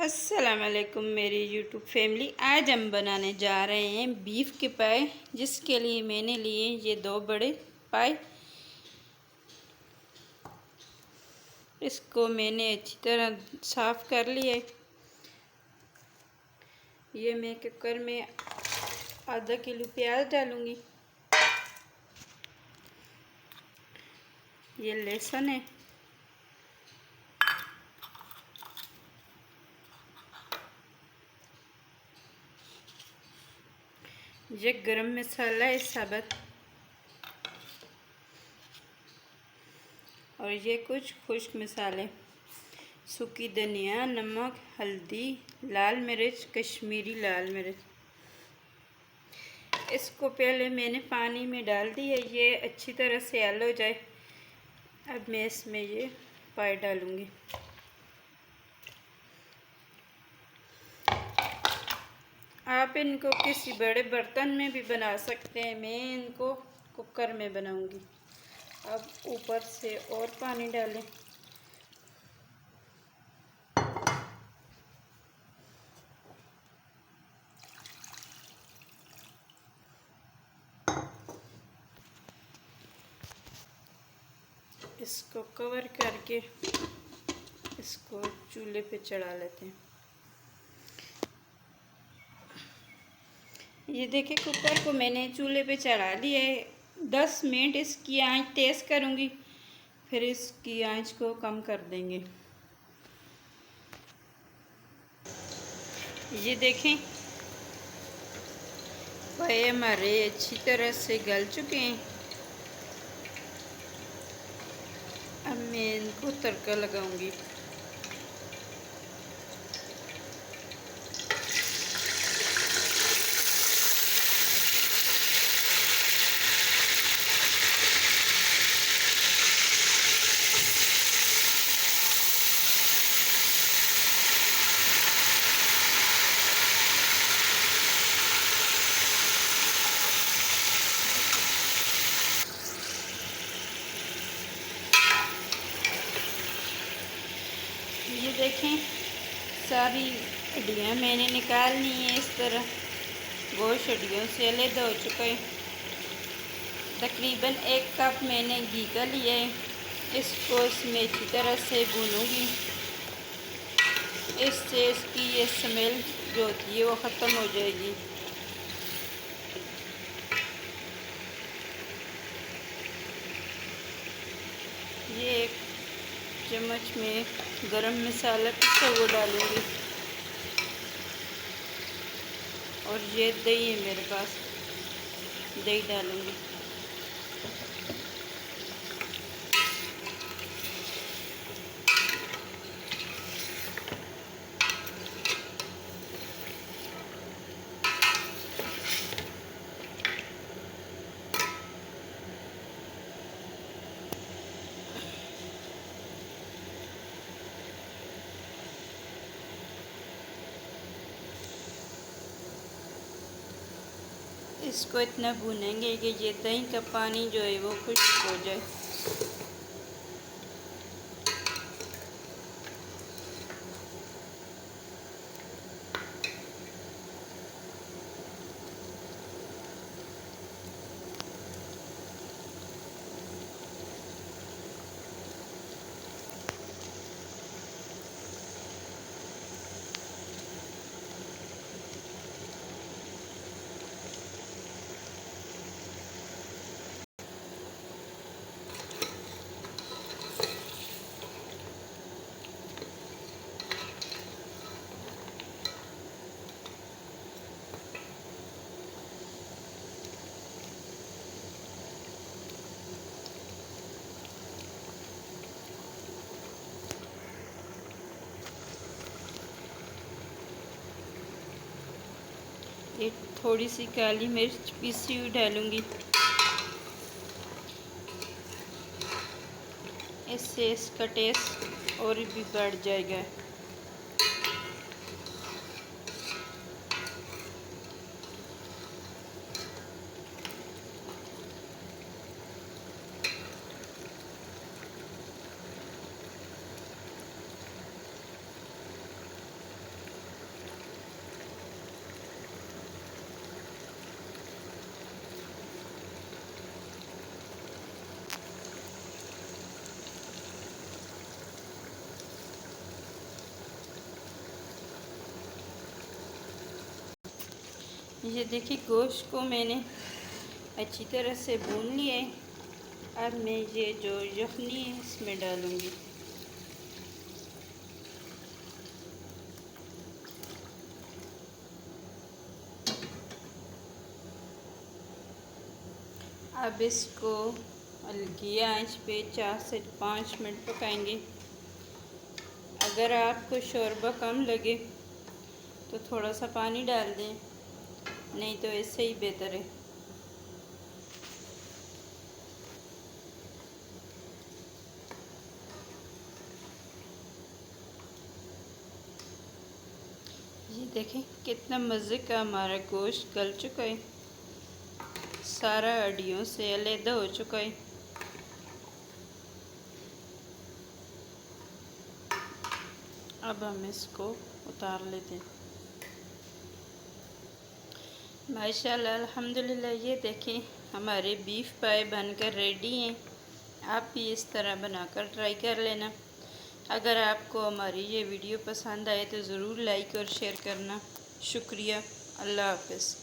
अस्सलाम वालेकुम मेरी यूट्यूब फैमिली। आज हम बनाने जा रहे हैं बीफ के पाए, जिसके लिए मैंने लिए ये 2 बड़े पाए। इसको मैंने अच्छी तरह साफ़ कर लिया है। ये मैं कुकर में आधा किलो प्याज डालूँगी। ये लहसुन है, ये गरम मसाला है साबुत, और ये कुछ खुश्क मसाले, सूखी धनिया, नमक, हल्दी, लाल मिर्च, कश्मीरी लाल मिर्च। इसको पहले मैंने पानी में डाल दिया, ये अच्छी तरह से हल हो जाए। अब मैं इसमें ये पाए डालूँगी। आप इनको किसी बड़े बर्तन में भी बना सकते हैं, मैं इनको कुकर में बनाऊँगी। अब ऊपर से और पानी डालें। इसको कवर करके इसको चूल्हे पे चढ़ा लेते हैं। ये देखिए, कुकर को मैंने चूल्हे पे चढ़ा दिया है। 10 मिनट इसकी आंच तेज़ करूँगी, फिर इसकी आंच को कम कर देंगे। ये देखें, पाए हमारे अच्छी तरह से गल चुके हैं। अब मैं इनको तड़का लगाऊंगी। ये देखें, सारी हड्डियाँ मैंने निकालनी है। इस तरह गोश्त हड्डियों से अलग हो चुका है। तकरीबन 1 कप मैंने घी का लिया है। इसको इसमें अच्छी तरह से भूनूंगी। इससे इसकी ये स्मेल जो होती है वो ख़त्म हो जाएगी। ये 1 चम्मच में गरम मसाला पिसा वो डालूँगी, और ये दही है मेरे पास, दही डालूँगी। इसको इतना भूनेंगे कि ये दही का पानी जो है वो खुश्क हो जाए। एक थोड़ी सी काली मिर्च पीसी हुई डालूँगी। इससे इसका टेस्ट और भी बढ़ जाएगा। ये देखिए गोश्त को मैंने अच्छी तरह से भून लिया है। अब मैं ये जो यखनी है इसमें डालूँगी। अब इसको हल्की आंच पे 4 से 5 मिनट पकाएंगे। अगर आपको शोरबा कम लगे तो थोड़ा सा पानी डाल दें, नहीं तो ऐसे ही बेहतर है। ये देखें कितना मज़े का हमारा गोश्त गल चुका है, सारा हड्डियों से अलग हो चुका है। अब हम इसको उतार लेते हैं। माशाल्लाह अल्हम्दुलिल्लाह, ये देखें हमारे बीफ पाए बनकर रेडी हैं। आप भी इस तरह बनाकर ट्राई कर लेना। अगर आपको हमारी ये वीडियो पसंद आए तो ज़रूर लाइक और शेयर करना। शुक्रिया। अल्लाह हाफ़िज़।